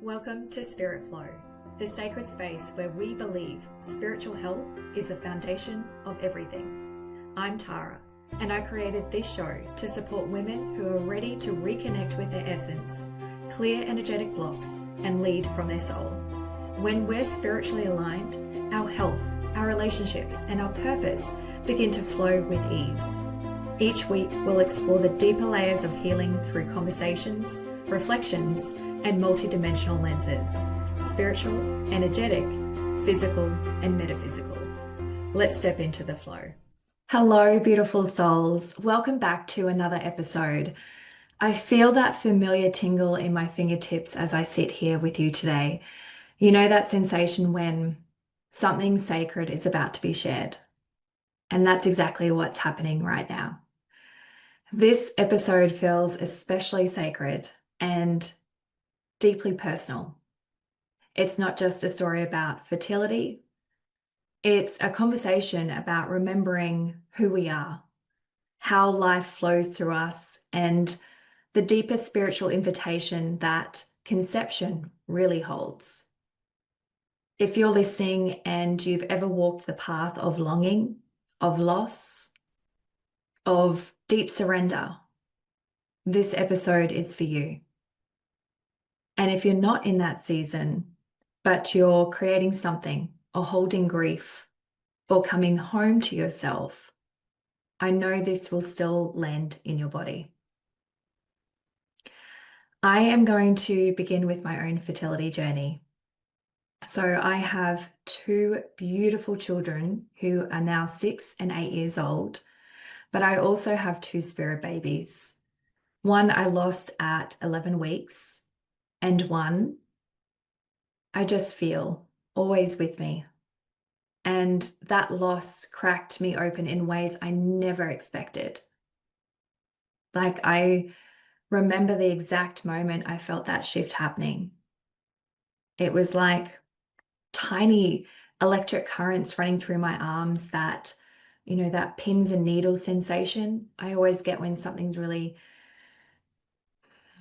Welcome to Spirit Flow, the sacred space where we believe spiritual health is the foundation of everything. I'm Tara, and I created this show to support women who are ready to reconnect with their essence, clear energetic blocks, and lead from their soul. When we're spiritually aligned, our health, our relationships, and our purpose begin to flow with ease. Each week, we'll explore the deeper layers of healing through conversations, reflections, and multidimensional lenses: spiritual, energetic, physical, and metaphysical. Let's step into the flow. Hello, beautiful souls. Welcome back to another episode. I feel that familiar tingle in my fingertips as I sit here with you today. You know that sensation when something sacred is about to be shared. And that's exactly what's happening right now. This episode feels especially sacred and deeply personal. It's not just a story about fertility. It's a conversation about remembering who we are, how life flows through us, and the deeper spiritual invitation that conception really holds. If you're listening and you've ever walked the path of longing, of loss, of deep surrender, this episode is for you. And if you're not in that season, but you're creating something or holding grief or coming home to yourself, I know this will still land in your body. I am going to begin with my own fertility journey. So I have two beautiful children who are now 6 and 8 years old, but I also have two spirit babies. One I lost at 11 weeks, and one I just feel always with me. And that loss cracked me open in ways I never expected. Like, I remember the exact moment I felt that shift happening. It was like tiny electric currents running through my arms, that, that pins and needles sensation I always get when something's really,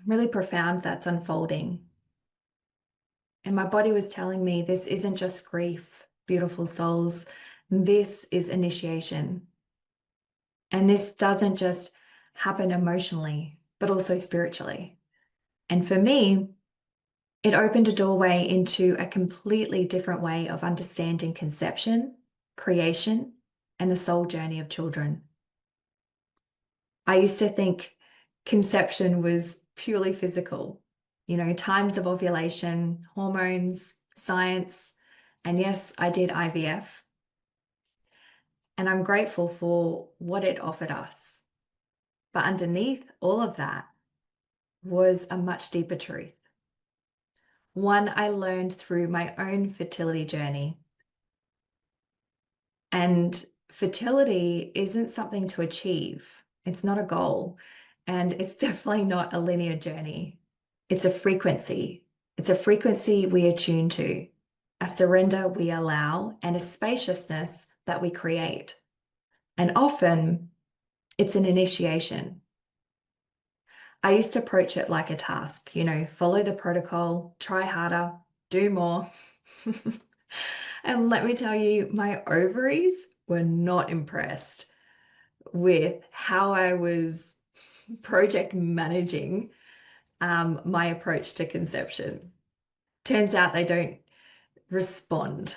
really profound that's unfolding. And my body was telling me, this isn't just grief, beautiful souls. This is initiation. And this doesn't just happen emotionally, but also spiritually. And for me, it opened a doorway into a completely different way of understanding conception, creation, and the soul journey of children. I used to think conception was purely physical, times of ovulation, hormones, science, and yes, I did IVF. And I'm grateful for what it offered us. But underneath all of that was a much deeper truth. One I learned through my own fertility journey. And fertility isn't something to achieve. It's not a goal. And it's definitely not a linear journey. It's a frequency. It's a frequency we attune to, a surrender we allow, and a spaciousness that we create. And often it's an initiation. I used to approach it like a task, follow the protocol, try harder, do more. And let me tell you, my ovaries were not impressed with how I was project managing my approach to conception. Turns out they don't respond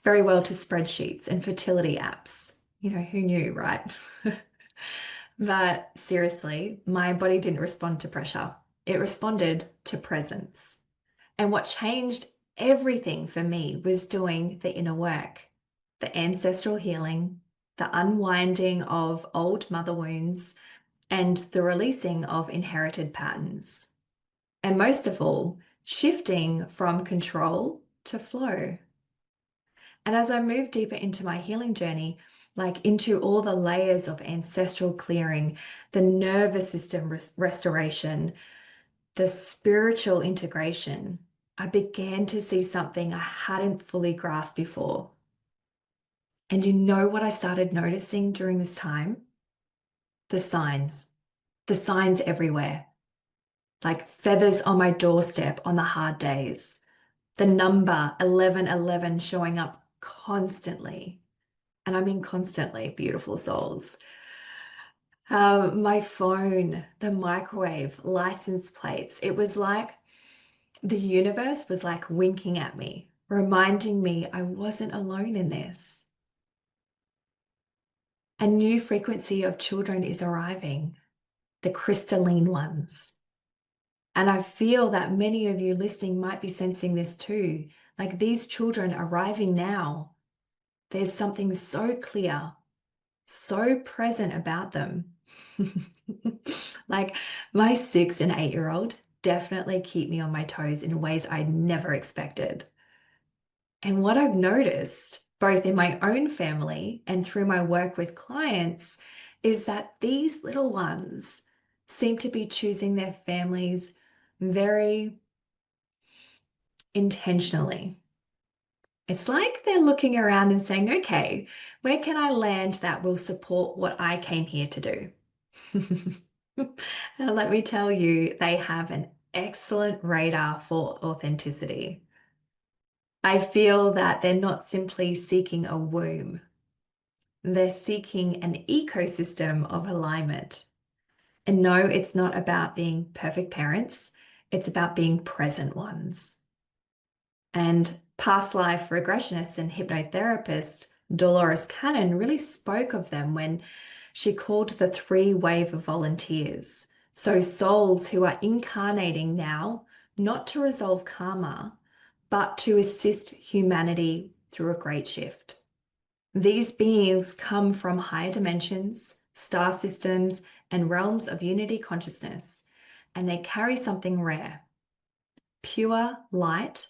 very well to spreadsheets and fertility apps. Who knew, right? But seriously, my body didn't respond to pressure. It responded to presence. And what changed everything for me was doing the inner work, the ancestral healing, the unwinding of old mother wounds, and the releasing of inherited patterns. And most of all, shifting from control to flow. And as I moved deeper into my healing journey, like into all the layers of ancestral clearing, the nervous system restoration, the spiritual integration, I began to see something I hadn't fully grasped before. And you know what I started noticing during this time? The signs everywhere. like feathers on my doorstep on the hard days, the number 1111 showing up constantly. And I mean constantly, beautiful souls. My phone, the microwave, license plates. It was like the universe was like winking at me, reminding me I wasn't alone in this. A new frequency of children is arriving, the crystalline ones. And I feel that many of you listening might be sensing this too. Like these children arriving now, there's something so clear, so present about them. Like my 6 and 8-year-old definitely keep me on my toes in ways I never expected. And what I've noticed, both in my own family and through my work with clients, is that these little ones seem to be choosing their families very intentionally. It's like they're looking around and saying, okay, where can I land that will support what I came here to do? And let me tell you, they have an excellent radar for authenticity. I feel that they're not simply seeking a womb, they're seeking an ecosystem of alignment. And no, it's not about being perfect parents, it's about being present ones. And past life regressionist and hypnotherapist Dolores Cannon really spoke of them when she called the 3 wave of volunteers. So souls who are incarnating now, not to resolve karma, but to assist humanity through a great shift. These beings come from higher dimensions, star systems, and realms of unity consciousness, and they carry something rare, pure light,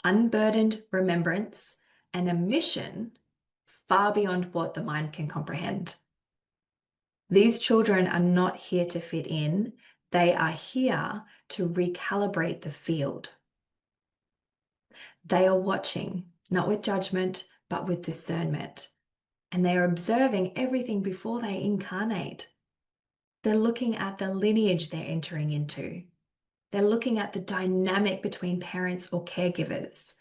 unburdened remembrance, and a mission far beyond what the mind can comprehend. These children are not here to fit in, they are here to recalibrate the field. They are watching, not with judgment, but with discernment. And they are observing everything before they incarnate. They're looking at the lineage they're entering into. They're looking at the dynamic between parents or caregivers.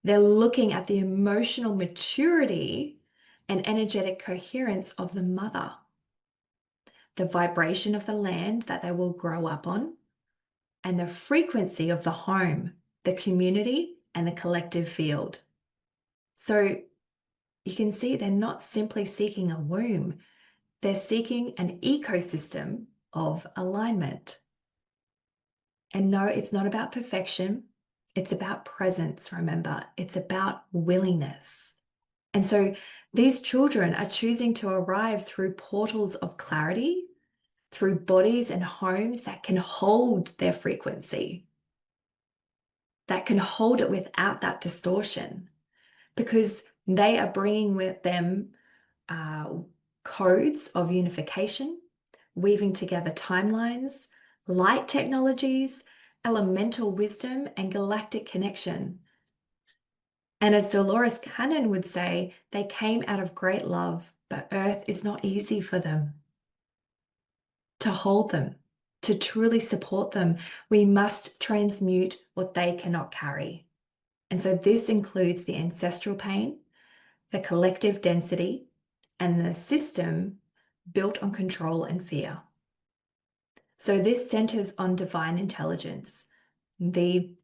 They're looking at the emotional maturity and energetic coherence of the mother, the vibration of the land that they will grow up on, and the frequency of the home, the community, and the collective field. So you can see they're not simply seeking a womb, they're seeking an ecosystem of alignment. And no, it's not about perfection. It's about presence, remember. It's about willingness. And so these children are choosing to arrive through portals of clarity, through bodies and homes that can hold their frequency, that can hold it without that distortion, because they are bringing with them codes of unification, weaving together timelines, light technologies, elemental wisdom, and galactic connection. And as Dolores Cannon would say, they came out of great love, but earth is not easy for them. To hold them, to truly support them, we must transmute what they cannot carry. And so this includes the ancestral pain, the collective density, and the system built on control and fear. So this centers on divine intelligence, the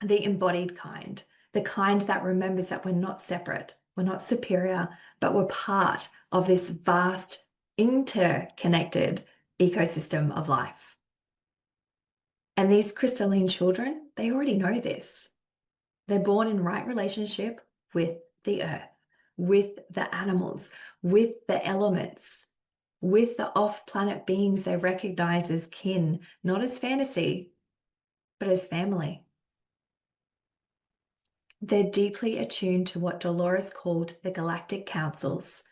embodied kind, the kind that remembers that we're not separate, we're not superior, but we're part of this vast, interconnected ecosystem of life. And these crystalline children, they already know this. They're born in right relationship with the earth, with the animals, with the elements, with the off-planet beings they recognize as kin, not as fantasy, but as family. They're deeply attuned to what Dolores called the galactic councils,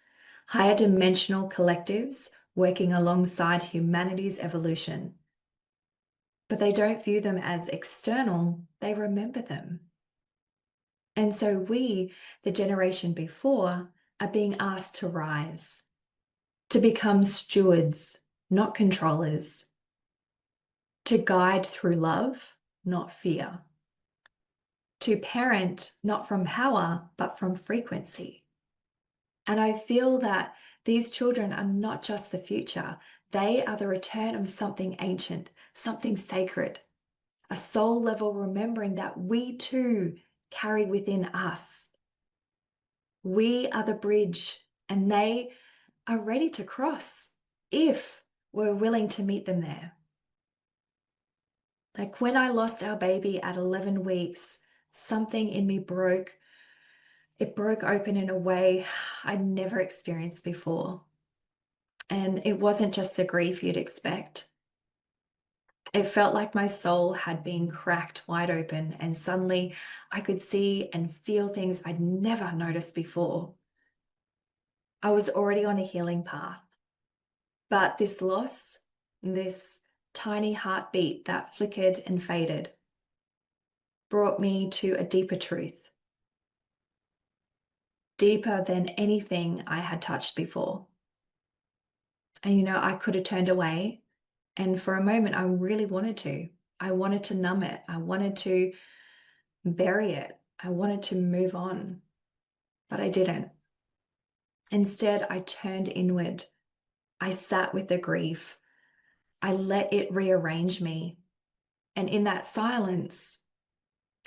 higher dimensional collectives working alongside humanity's evolution. But they don't view them as external, they remember them. And so we, the generation before, are being asked to rise, to become stewards, not controllers, to guide through love, not fear, to parent not from power, but from frequency. And I feel that these children are not just the future, they are the return of something ancient, something sacred, a soul level remembering that we too carry within us. We are the bridge, and they are ready to cross if we're willing to meet them there. Like when I lost our baby at 11 weeks, something in me broke. It broke open in a way I'd never experienced before. And it wasn't just the grief you'd expect. It felt like my soul had been cracked wide open, and suddenly I could see and feel things I'd never noticed before. I was already on a healing path, but this loss, this tiny heartbeat that flickered and faded, brought me to a deeper truth, deeper than anything I had touched before. And I could have turned away, and for a moment I really wanted to. I wanted to numb it. I wanted to bury it. I wanted to move on, but I didn't. Instead, I turned inward. I sat with the grief. I let it rearrange me. And in that silence,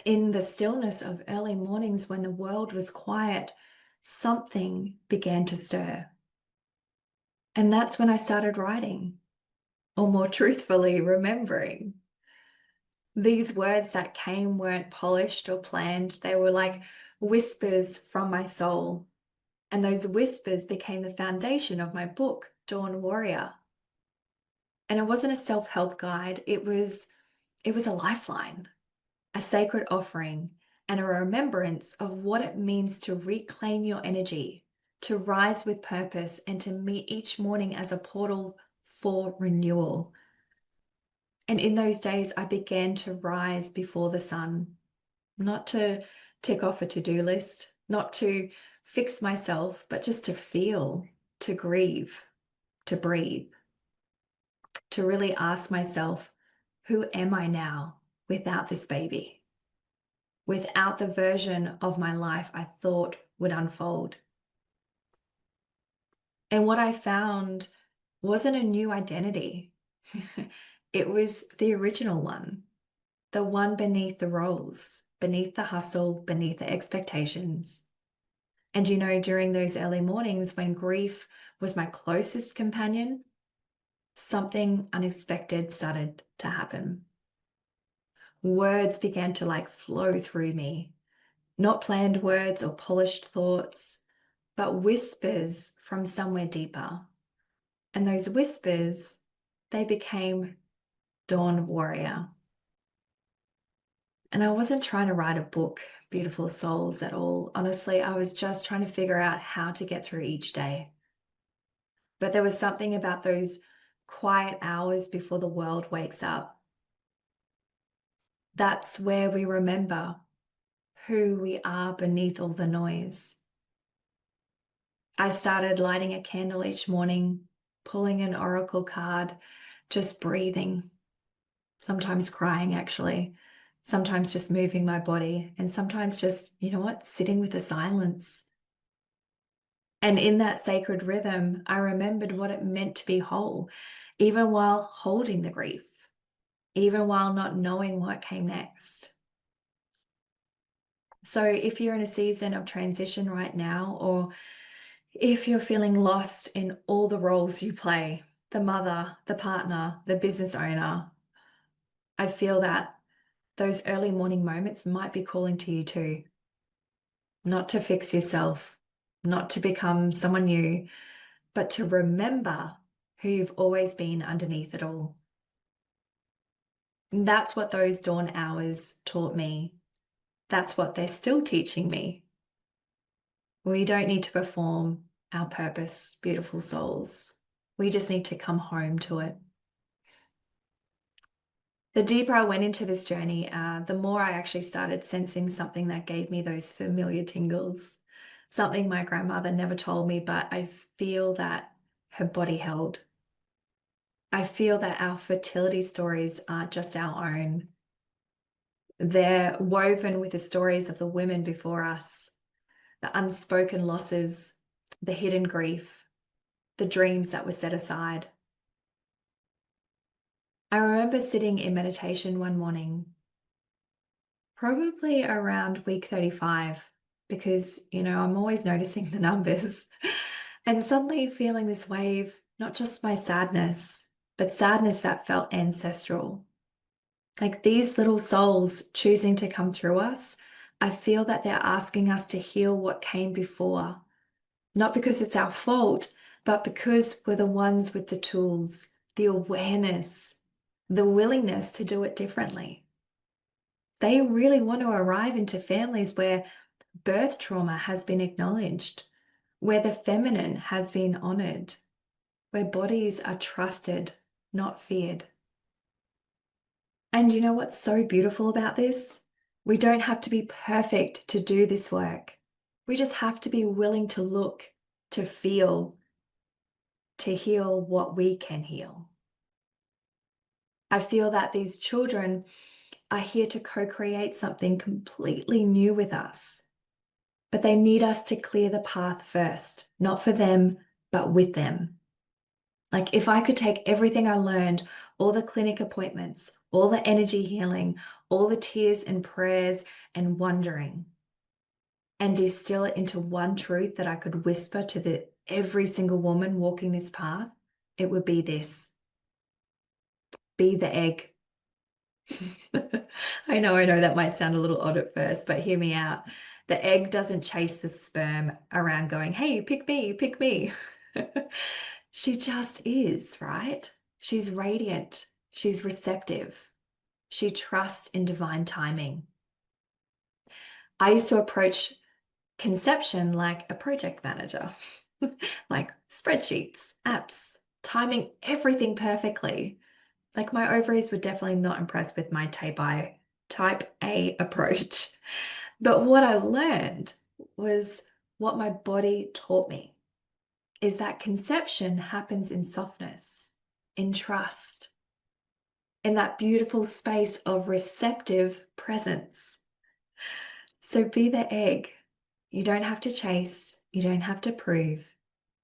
in the stillness of early mornings when the world was quiet, something began to stir. And that's when I started writing, or more truthfully, remembering. These words that came weren't polished or planned. They were like whispers from my soul. And those whispers became the foundation of my book, Dawn Warrior. And it wasn't a self-help guide. It was a lifeline, a sacred offering, and a remembrance of what it means to reclaim your energy, to rise with purpose, and to meet each morning as a portal for renewal. And in those days, I began to rise before the sun, not to tick off a to-do list, not to fix myself, but just to feel, to grieve, to breathe, to really ask myself, who am I now without this baby? Without the version of my life I thought would unfold. And what I found wasn't a new identity. It was the original one, the one beneath the roles, beneath the hustle, beneath the expectations. And during those early mornings when grief was my closest companion, something unexpected started to happen. Words began to flow through me, not planned words or polished thoughts, but whispers from somewhere deeper. And those whispers, they became Dawn Warrior. And I wasn't trying to write a book, Beautiful Souls, at all. Honestly, I was just trying to figure out how to get through each day. But there was something about those quiet hours before the world wakes up. That's where we remember who we are beneath all the noise. I started lighting a candle each morning, pulling an oracle card, just breathing, sometimes crying actually, sometimes just moving my body, and sometimes just, sitting with the silence. And in that sacred rhythm, I remembered what it meant to be whole, even while holding the grief, even while not knowing what came next. So if you're in a season of transition right now, or if you're feeling lost in all the roles you play, the mother, the partner, the business owner, I feel that those early morning moments might be calling to you too. Not to fix yourself, not to become someone new, but to remember who you've always been underneath it all. And that's what those dawn hours taught me. That's what they're still teaching me. We don't need to perform our purpose, beautiful souls. We just need to come home to it. The deeper I went into this journey, the more I actually started sensing something that gave me those familiar tingles, something my grandmother never told me, but I feel that her body held. I feel that our fertility stories aren't just our own. They're woven with the stories of the women before us, the unspoken losses, the hidden grief, the dreams that were set aside. I remember sitting in meditation one morning, probably around week 35, because, I'm always noticing the numbers, and suddenly feeling this wave, not just my sadness, but sadness that felt ancestral. Like these little souls choosing to come through us, I feel that they're asking us to heal what came before, not because it's our fault, but because we're the ones with the tools, the awareness, the willingness to do it differently. They really want to arrive into families where birth trauma has been acknowledged, where the feminine has been honored, where bodies are trusted, not feared. And you know what's so beautiful about this? We don't have to be perfect to do this work. We just have to be willing to look, to feel, to heal what we can heal. I feel that these children are here to co-create something completely new with us. But they need us to clear the path first, not for them, but with them. Like if I could take everything I learned, all the clinic appointments, all the energy healing, all the tears and prayers and wondering, and distill it into one truth that I could whisper to every single woman walking this path, it would be this: be the egg. I know that might sound a little odd at first, but hear me out. The egg doesn't chase the sperm around going, hey, pick me, pick me. She just is, right? She's radiant. She's receptive. She trusts in divine timing. I used to approach conception like a project manager, like spreadsheets, apps, timing everything perfectly. Like my ovaries were definitely not impressed with my type A approach. But what I learned was what my body taught me is that conception happens in softness, in trust, in that beautiful space of receptive presence. So be the egg. You don't have to chase, you don't have to prove,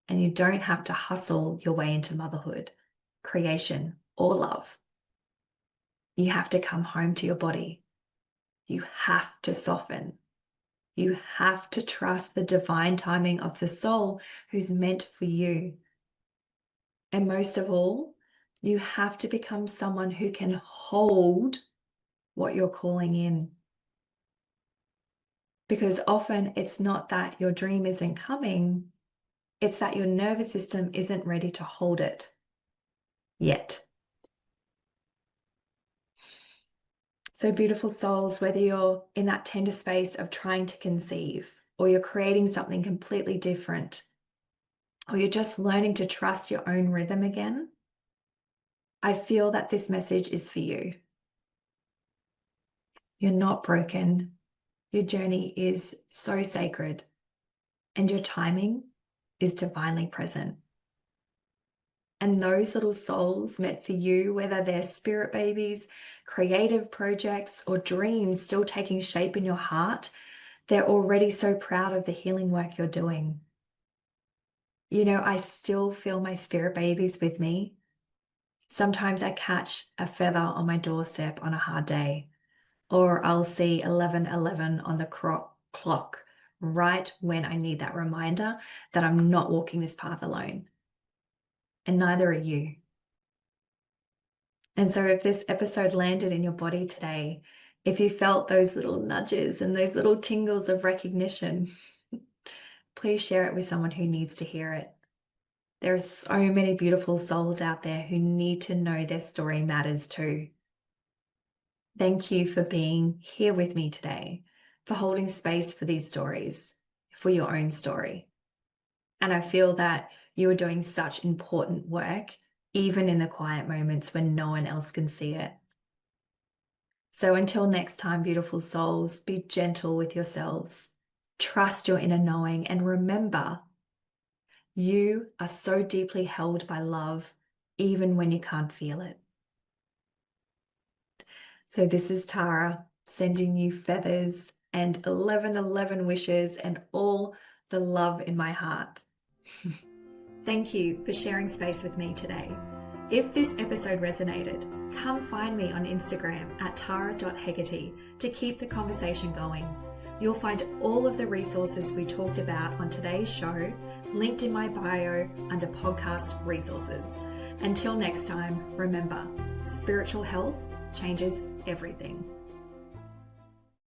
and you don't have to hustle your way into motherhood, creation, or love. You have to come home to your body. You have to soften. You have to trust the divine timing of the soul who's meant for you. And most of all, you have to become someone who can hold what you're calling in. Because often it's not that your dream isn't coming, it's that your nervous system isn't ready to hold it yet. So beautiful souls, whether you're in that tender space of trying to conceive, or you're creating something completely different, or you're just learning to trust your own rhythm again, I feel that this message is for you. You're not broken. Your journey is so sacred, and your timing is divinely present. And those little souls meant for you, whether they're spirit babies, creative projects, or dreams still taking shape in your heart, they're already so proud of the healing work you're doing. I still feel my spirit babies with me. Sometimes I catch a feather on my doorstep on a hard day, or I'll see 11:11 on the clock right when I need that reminder that I'm not walking this path alone. And neither are you. And so if this episode landed in your body today, if you felt those little nudges and those little tingles of recognition, please share it with someone who needs to hear it. There are so many beautiful souls out there who need to know their story matters too. Thank you for being here with me today, for holding space for these stories, for your own story. And I feel that you are doing such important work, even in the quiet moments when no one else can see it. So until next time, beautiful souls, be gentle with yourselves. Trust your inner knowing, and remember, you are so deeply held by love, even when you can't feel it. So this is Tara sending you feathers and 1111 wishes and all the love in my heart. Thank you for sharing space with me today. If this episode resonated, come find me on Instagram at tara.hegerty to keep the conversation going. You'll find all of the resources we talked about on today's show linked in my bio under podcast resources. Until next time, remember, spiritual health changes everything.